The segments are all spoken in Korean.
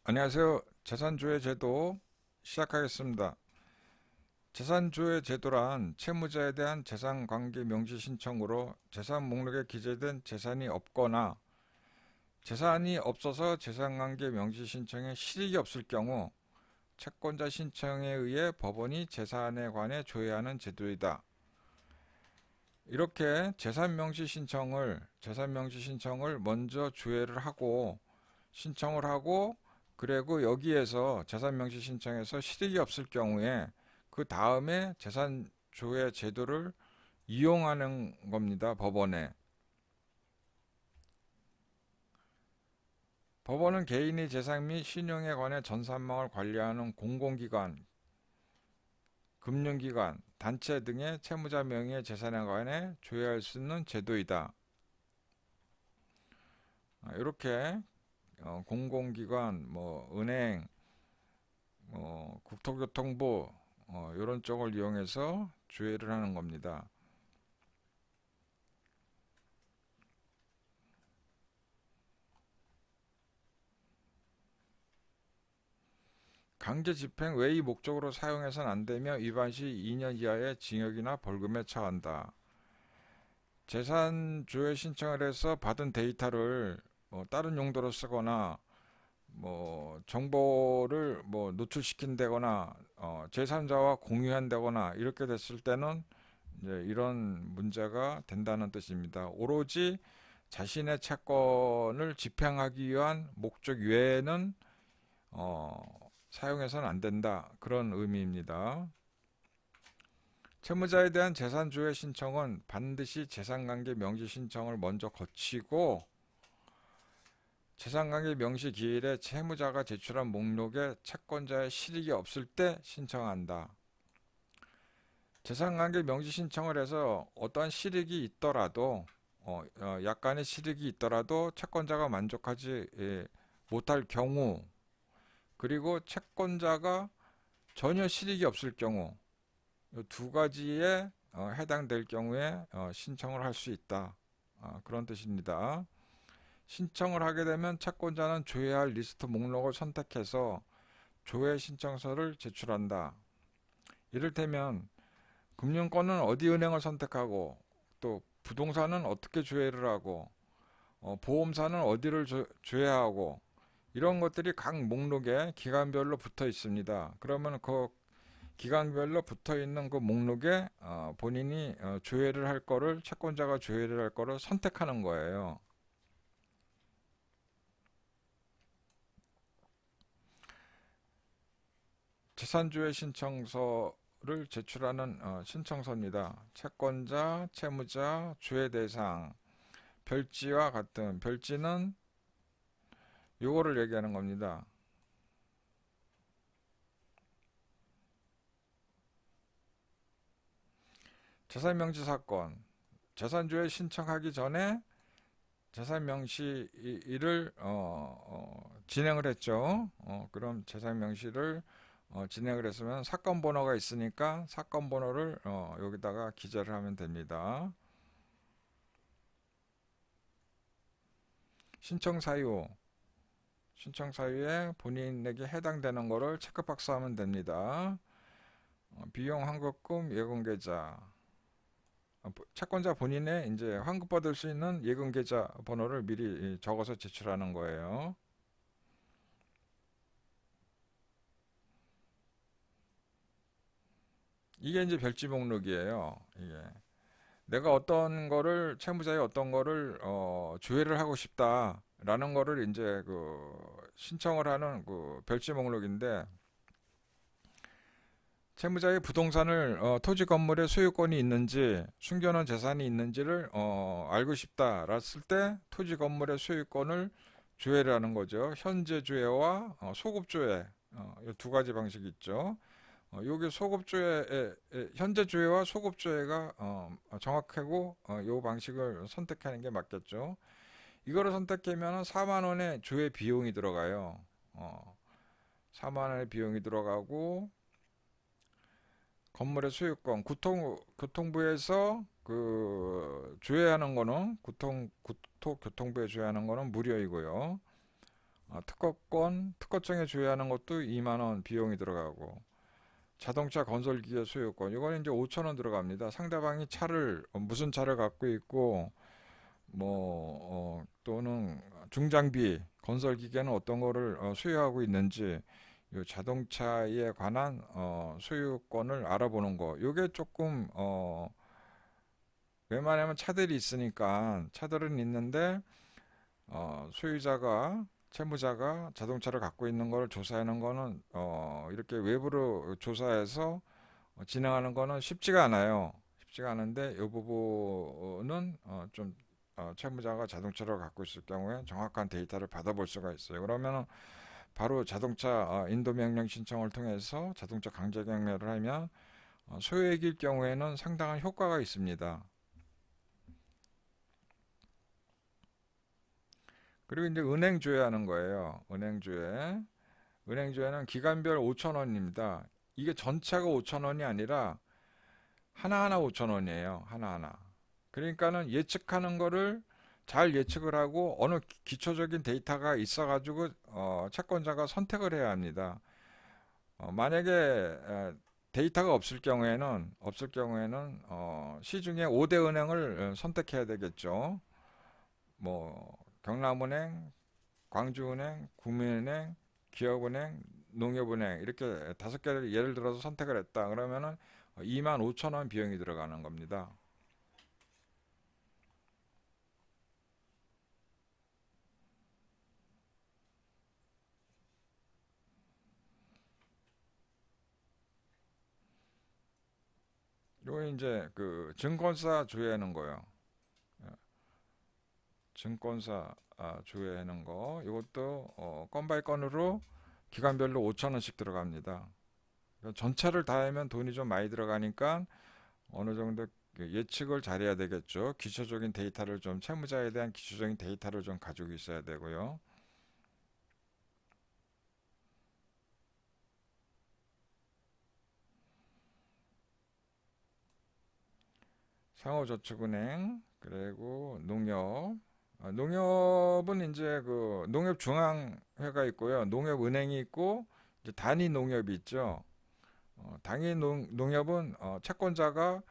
안녕하세요. 재산조회 제도 시작하겠습니다. 재산조회 제도란 채무자에 대한 재산관계 명시 신청으로 재산 목록에 기재된 재산이 없거나 재산이 없어서 재산관계 명시 신청에 실익이 없을 경우 채권자 신청에 의해 법원이 재산에 관해 조회하는 제도이다. 이렇게 재산 명시 신청을 먼저 조회를 하고 신청을 하고, 그리고 여기에서 재산명시 신청에서 실익이 없을 경우에 그 다음에 재산조회 제도를 이용하는 겁니다. 법원은 개인의 재산 및 신용에 관해 전 산망을 관리하는 공공기관, 금융기관, 단체 등의 채무자 명의의 재산에 관해 조회할 수 있는 제도이다. 이렇게 공공기관, 은행, 국토교통부 이런 쪽을 이용해서 조회를 하는 겁니다. 강제 집행 외의 목적으로 사용해서는 안 되며 위반 시 2년 이하의 징역이나 벌금에 처한다. 재산 조회 신청을 해서 받은 데이터를 다른 용도로 쓰거나 정보를 노출시킨다거나 제3자와 공유한다거나 이렇게 됐을 때는 이제 이런 문제가 된다는 뜻입니다. 오로지 자신의 채권을 집행하기 위한 목적 외에는 사용해서는 안 된다. 그런 의미입니다. 채무자에 대한 재산조회 신청은 반드시 재산관계 명시 신청을 먼저 거치고 재산관계 명시 기일에 채무자가 제출한 목록에 채권자의 실익이 없을 때 신청한다. 재산관계 명시 신청을 해서 어떠한 실익이 있더라도 약간의 실익이 있더라도 채권자가 만족하지 못할 경우, 그리고 채권자가 전혀 실익이 없을 경우, 이 두 가지에 해당될 경우에 신청을 할 수 있다. 그런 뜻입니다. 신청을 하게 되면 채권자는 조회할 리스트 목록을 선택해서 조회 신청서를 제출한다. 이를테면 금융권은 어디 은행을 선택하고, 또 부동산은 어떻게 조회를 하고, 보험사는 어디를 조회하고, 이런 것들이 각 목록에 기간별로 붙어 있습니다. 그러면 그 기간별로 붙어 있는 그 목록에 본인이 조회를 할 거를, 채권자가 조회를 할 거를 선택하는 거예요. 재산조회 신청서를 제출하는 신청서입니다. 채권자, 채무자, 조회 대상, 별지와 같은, 별지는 요거를 얘기하는 겁니다. 재산명시 사건, 재산조회 신청하기 전에 재산명시를 진행을 했죠. 그럼 재산명시를 진행을 했으면 사건 번호가 있으니까 사건 번호를 여기다가 기재를 하면 됩니다. 신청 사유, 신청 사유에 본인에게 해당되는 거를 체크박스 하면 됩니다. 비용 환급금 예금계좌, 채권자 본인의 이제 환급받을 수 있는 예금계좌 번호를 미리 적어서 제출하는 거예요. 이게 이제 별지 목록이에요. 이게 내가 어떤 거를, 채무자의 어떤 거를 조회를 하고 싶다라는 거를 이제 그 신청을 하는 그 별지 목록인데, 채무자의 부동산을 토지 건물의 소유권이 있는지 숨겨놓은 재산이 있는지를 알고 싶다 랐을 때 토지 건물의 소유권을 조회를 하는 거죠. 현재 조회와 소급 조회, 이 두 가지 방식이 있죠. 요게 소급 조회, 현재 조회와 소급 조회가 정확하고 요 방식을 선택하는 게 맞겠죠. 이거를 선택하면 4만 원의 조회 비용이 들어가요. 4만 원의 비용이 들어가고, 건물의 소유권, 교통부에서 그 조회하는 거는, 국토교통부에 조회하는 거는 무료이고요. 특허청에 조회하는 것도 2만 원 비용이 들어가고, 자동차 건설기계 소유권, 이거는 이제 5천 원 들어갑니다. 상대방이 차를, 무슨 차를 갖고 있고, 또는 중장비, 건설기계는 어떤 거를 소유하고 있는지, 이 자동차에 관한 소유권을 알아보는 거. 요게 조금, 웬만하면 차들이 있으니까, 차들은 있는데, 소유자가 채무자가 자동차를 갖고 있는 걸 조사하는 거는 이렇게 외부로 조사해서 진행하는 거는 쉽지가 않아요. 쉽지가 않은데 이 부분은 좀 채무자가 자동차를 갖고 있을 경우에 정확한 데이터를 받아볼 수가 있어요. 그러면 바로 자동차 인도 명령 신청을 통해서 자동차 강제 경매를 하면 소액일 경우에는 상당한 효과가 있습니다. 그리고 이제 은행 조회하는 거예요. 은행 조회. 은행 조회는 기간별 5천 원입니다. 이게 전체가 5천 원이 아니라 하나하나 5천 원이에요. 하나하나. 그러니까는 예측하는 거를 잘 예측을 하고 어느 기초적인 데이터가 있어가지고 채권자가 선택을 해야 합니다. 만약에 데이터가 없을 경우에는 시중에 5대 은행을 선택해야 되겠죠. 뭐 경남은행, 광주은행, 국민은행, 기업은행, 농협은행 이렇게 5개를 예를 들어서 선택을 했다. 그러면은 2만 5천 원 비용이 들어가는 겁니다. 요거 이제 그 증권사 조회하는 거요. 예, 증권사 조회하는 거. 이것도 건 바이 건으로 기간별로 5천 원씩 들어갑니다. 전체를 다 하면 돈이 좀 많이 들어가니까 어느 정도 그 예측을 잘해야 되겠죠. 기초적인 데이터를 좀 채무자에 대한 기초적인 데이터를 좀 가지고 있어야 되고요. 상호저축은행 그리고 농협. 농협은 이제 그 농협중앙회가 있고요. 농협은행이 있고 이제 단위 농협이 있죠. 단위 농협은 채권자가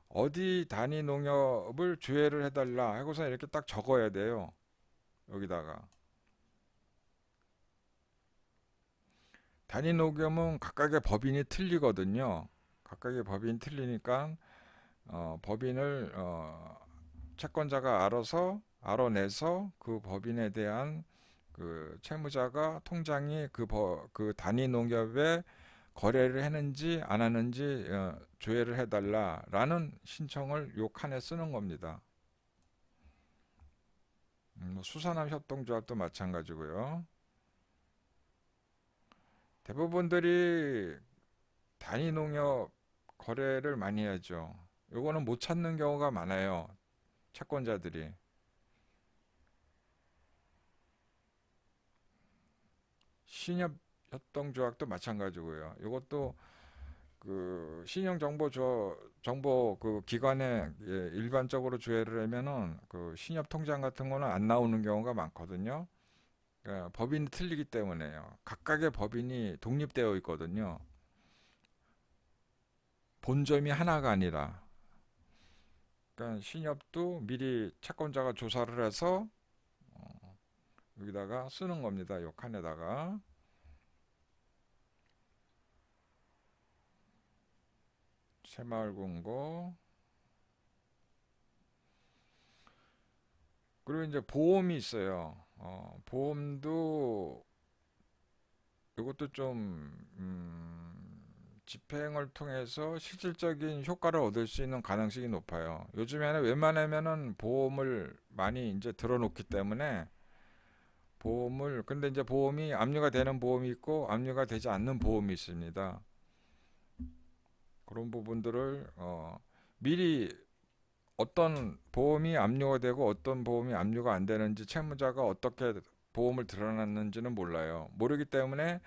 어디 단위 농협을 조회를 해달라 하고서 이렇게 딱 적어야 돼요. 여기다가 단위 농협은 각각의 법인이 틀리거든요. 각각의 법인이 틀리니까 법인을 채권자가 알아내서 그 법인에 대한 그 채무자가 통장이 그 단위 농협에 거래를 했는지 안 하는지 조회를 해달라라는 신청을 요 칸에 쓰는 겁니다. 뭐 수산업 협동조합도 마찬가지고요. 대부분들이 단위 농협 거래를 많이 하죠. 요거는 못 찾는 경우가 많아요. 채권자들이. 신협 협동조합도 마찬가지고요. 이것도 그 정보 그 기관에 일반적으로 조회를 하면은 그 신협 통장 같은 거는 안 나오는 경우가 많거든요. 그러니까 법인이 틀리기 때문에요. 각각의 법인이 독립되어 있거든요. 본점이 하나가 아니라. 그러니까 신협도 미리 채권자가 조사를 해서 여기다가 쓰는 겁니다. 요 칸에다가. 새마을금고. 그리고 이제 보험이 있어요. 보험도 이것도 좀 집행을 통해서 실질적인 효과를 얻을 수 있는 가능성이 높아요. 요즘에는 웬만하면은 보험을 많이 이제 들어놓기 때문에 근데 이제 보험이 압류가 되는 보험이 있고 압류가 되지 않는 보험이 있습니다. 그런 부분들을 미리 어떤 보험이 압류가 되고 어떤 보험이 압류가 안 되는지 채무자가 어떻게 보험을 들어놨는지는 몰라요. 모르기 때문에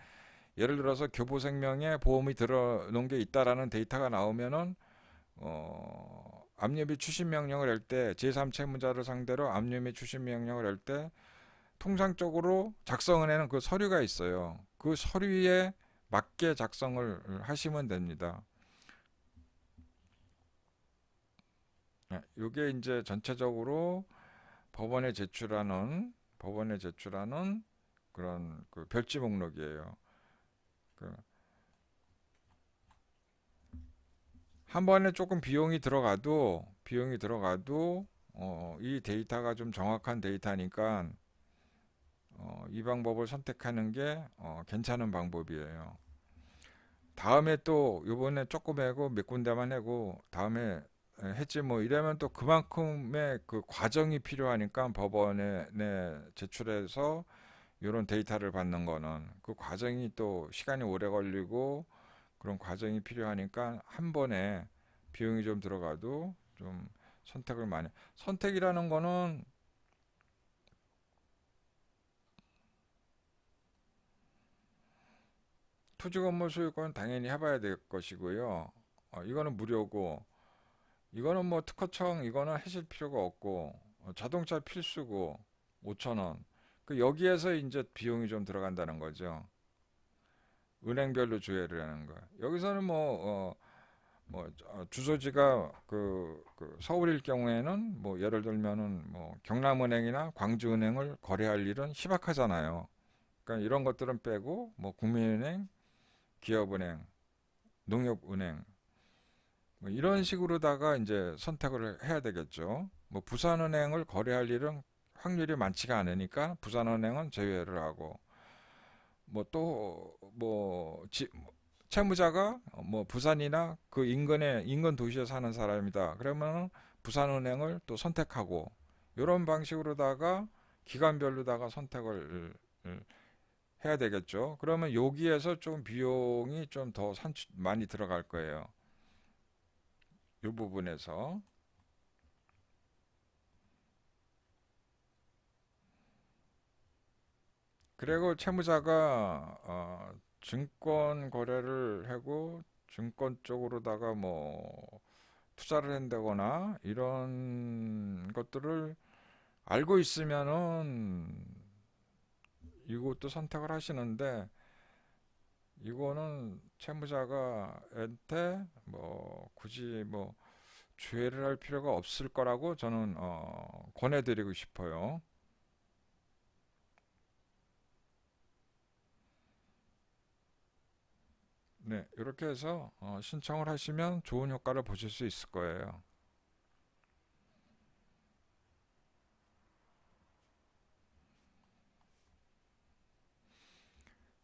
예를 들어서 교보생명에 보험이 들어놓은 게 있다라는 데이터가 나오면은 압류 및 추심 명령을 할 때 제3 채무자를 상대로 압류 및 추심 명령을 할 때 통상적으로 작성은에는 그 서류가 있어요. 그 서류에 맞게 작성을 하시면 됩니다. 이게 이제 전체적으로 법원에 제출하는 그런 그 별지 목록이에요. 그 한 번에 조금 비용이 들어가도 이 데이터가 좀 정확한 데이터니까 이 방법을 선택하는 게 괜찮은 방법이에요. 다음에 또 요번에 조금 하고 몇 군데만 하고 다음에 했지 뭐 이러면 또 그만큼의 그 과정이 필요하니까 법원에 제출해서 이런 데이터를 받는 거는 그 과정이 또 시간이 오래 걸리고 그런 과정이 필요하니까 한 번에 비용이 좀 들어가도 좀 선택이라는 거는 토지 건물 소유권은 당연히 해봐야 될 것이고요. 이거는 무료고 이거는 뭐 특허청 이거는 하실 필요가 없고 자동차 필수고 5천 원. 그 여기에서 이제 비용이 좀 들어간다는 거죠. 은행별로 조회를 하는 거. 여기서는 주소지가 그 서울일 경우에는 뭐 예를 들면은 뭐 경남은행이나 광주은행을 거래할 일은 희박하잖아요. 그러니까 이런 것들은 빼고 뭐 국민은행, 기업은행, 농협은행 뭐 이런 식으로다가 이제 선택을 해야 되겠죠. 뭐 부산은행을 거래할 일은 확률이 많지가 않으니까 부산은행은 제외를 하고 뭐 또 뭐 채무자가 뭐 부산이나 그 인근 도시에 사는 사람이다. 그러면 부산은행을 또 선택하고 이런 방식으로다가 기관별로다가 선택을 해야 되겠죠. 그러면 여기에서 좀 비용이 좀 더 많이 들어갈 거예요. 이 부분에서. 그리고 채무자가 증권 거래를 하고 증권 쪽으로다가 뭐 투자를 한다거나 이런 것들을 알고 있으면은 이것도 선택을 하시는데 이거는 채무자가 한테 뭐 굳이 뭐 주의를 할 필요가 없을 거라고 저는 권해드리고 싶어요. 네, 이렇게 해서 신청을 하시면 좋은 효과를 보실 수 있을 거예요.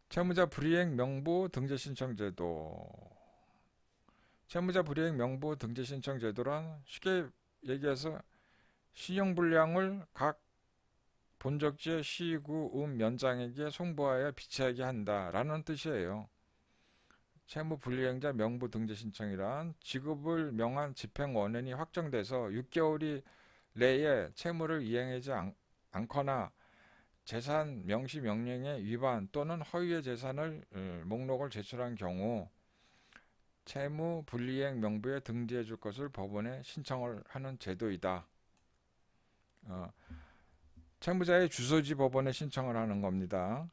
채무자 불이행 명부 등재 신청 제도. 채무자 불이행 명부 등재 신청 제도란 쉽게 얘기해서 신용불량을 각 본적지의 시구 면장에게 송부하여 비치하게 한다라는 뜻이에요. 채무 불이행자 명부 등재 신청이란 지급을 명한 집행 원인이 확정돼서 6개월이 내에 채무를 이행하지 않거나 재산 명시 명령의 위반 또는 허위의 재산을 목록을 제출한 경우 채무 불이행 명부에 등재해 줄 것을 법원에 신청을 하는 제도이다. 어, 채무자의 주소지 법원에 신청을 하는 겁니다.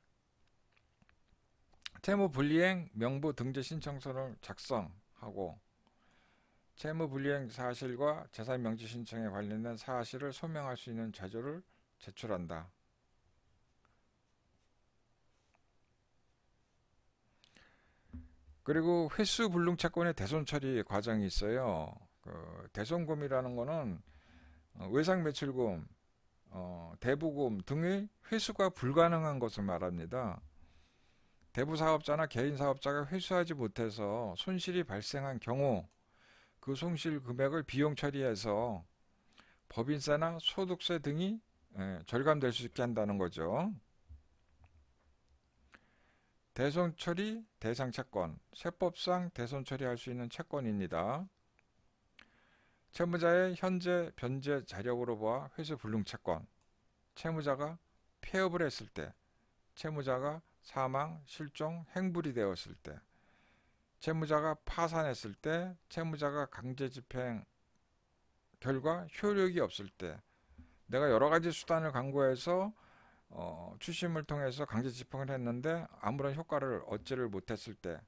채무 불이행 명부 등재 신청서를 작성하고 채무 불이행 사실과 재산 명시 신청에 관련된 사실을 소명할 수 있는 자료를 제출한다. 그리고 횟수 불능 채권의 대손 처리 과정이 있어요. 그 대손금이라는 거는 외상 매출금, 대부금 등의 회수가 불가능한 것을 말합니다. 대부 사업자나 개인 사업자가 회수하지 못해서 손실이 발생한 경우 그 손실 금액을 비용 처리해서 법인세나 소득세 등이 절감될 수 있게 한다는 거죠. 대손 처리 대상 채권, 세법상 대손 처리할 수 있는 채권입니다. 채무자의 현재 변제 자력으로 보아 회수 불능 채권, 채무자가 폐업을 했을 때, 채무자가 사망, 실종, 행불이 되었을 때, 채무자가 파산했을 때, 채무자가 강제 집행 결과 효력이 없을 때, 내가 여러 가지 수단을 강구해서 추심을 통해서 강제 집행을 했는데 아무런 효과를 얻지를 못했을 때,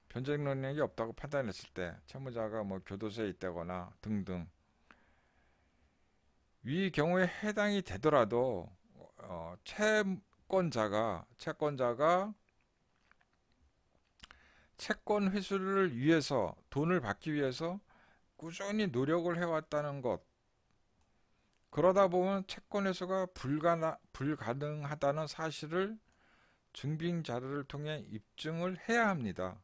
변제적 능력이 없다고 판단했을 때, 채무자가 뭐 교도소에 있다거나 등등, 위 경우에 해당이 되더라도 채권자가 채권 회수를 위해서, 돈을 받기 위해서 꾸준히 노력을 해왔다는 것, 그러다 보면 채권 회수가 불가능하다는 사실을 증빙 자료를 통해 입증을 해야 합니다.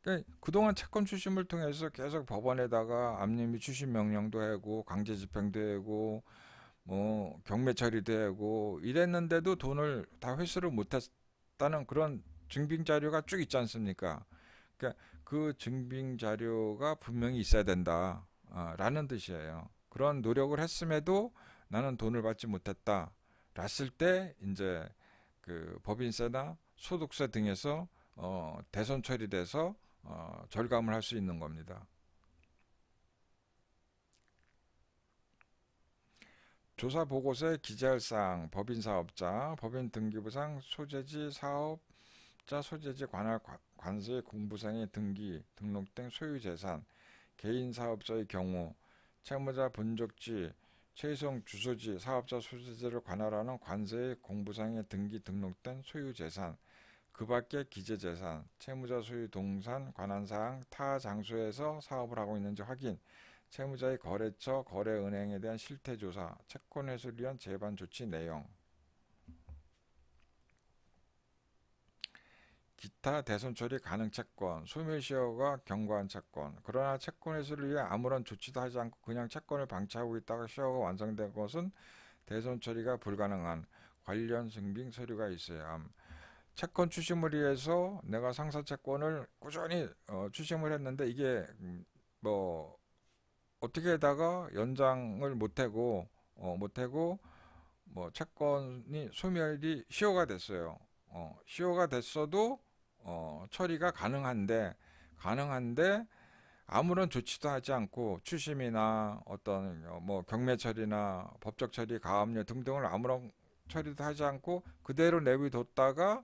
그러니까 그동안 채권 추심을 통해서 계속 법원에다가 압류미 추심 명령도 하고 강제 집행도 하고 뭐 경매 처리도 하고 이랬는데도 돈을 다 회수를 못했다는 그런 증빙 자료가 쭉 있지 않습니까? 그러니까 그 증빙 자료가 분명히 있어야 된다, 라는 뜻이에요. 그런 노력을 했음에도 나는 돈을 받지 못했다 랐을 때 이제 그 법인세나 소득세 등에서 대손 처리돼서 절감을 할 수 있는 겁니다. 조사 보고서에 기재할 사항, 법인 사업자, 법인 등기부상 소재지 사업자 소재지 관할 관세 공부상의 등기 등록된 소유 재산, 개인 사업자의 경우 채무자 본적지, 최종 주소지, 사업자 소재지를 관할하는 관세의 공부상에 등기 등록된 소유재산, 그 밖의 기재재산, 채무자 소유 동산, 관한사항, 타 장소에서 사업을 하고 있는지 확인, 채무자의 거래처, 거래은행에 대한 실태조사, 채권회수를 위한 재반 조치 내용, 기타 대손 처리 가능 채권, 소멸시효가 경과한 채권. 그러나 채권 회수를 위해 아무런 조치도 하지 않고 그냥 채권을 방치하고 있다가 시효가 완성된 것은 대손 처리가 불가능한 관련 증빙 서류가 있어야 함. 채권 추심을 위해서 내가 상사 채권을 꾸준히 추심을 했는데 이게 뭐 어떻게다가 연장을 못하고 뭐 채권이 소멸이 시효가 됐어요. 시효가 됐어도 처리가 가능한데 아무런 조치도 하지 않고 추심이나 어떤 뭐 경매 처리나 법적 처리, 가압류 등등을 아무런 처리도 하지 않고 그대로 내비뒀다가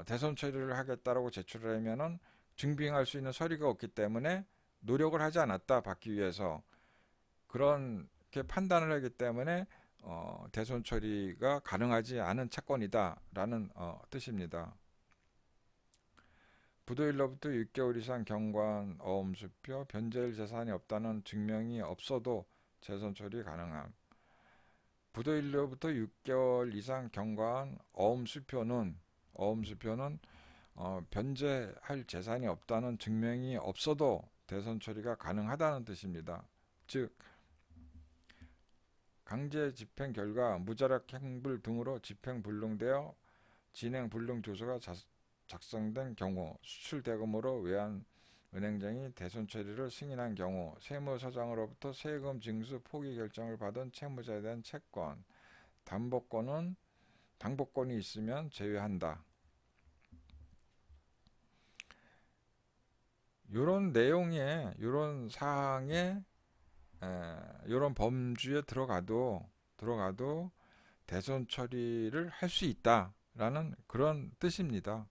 대손 처리를 하겠다라고 제출을 하면은 증빙할 수 있는 서류가 없기 때문에 노력을 하지 않았다 받기 위해서 그렇게 판단을 하기 때문에 대손 처리가 가능하지 않은 채권이다라는 뜻입니다. 부도일로부터 6개월 이상 경과한 어음수표, 변제일 재산이 없다는 증명이 없어도 재손 처리 가능함. 부도일로부터 6개월 이상 경과한 어음수표는 변제할 재산이 없다는 증명이 없어도 대손 처리가 가능하다는 뜻입니다. 즉 강제 집행 결과 무자력 행불 등으로 집행 불능되어 진행 불능 조서가 작성된 경우, 수출 대금으로 외환은행장이 대손 처리를 승인한 경우, 세무서장으로부터 세금 징수 포기 결정을 받은 채무자에 대한 채권, 당보권이 있으면 제외한다. 이런 내용에, 이런 사항에, 이런 범주에 들어가도 대손 처리를 할 수 있다라는 그런 뜻입니다.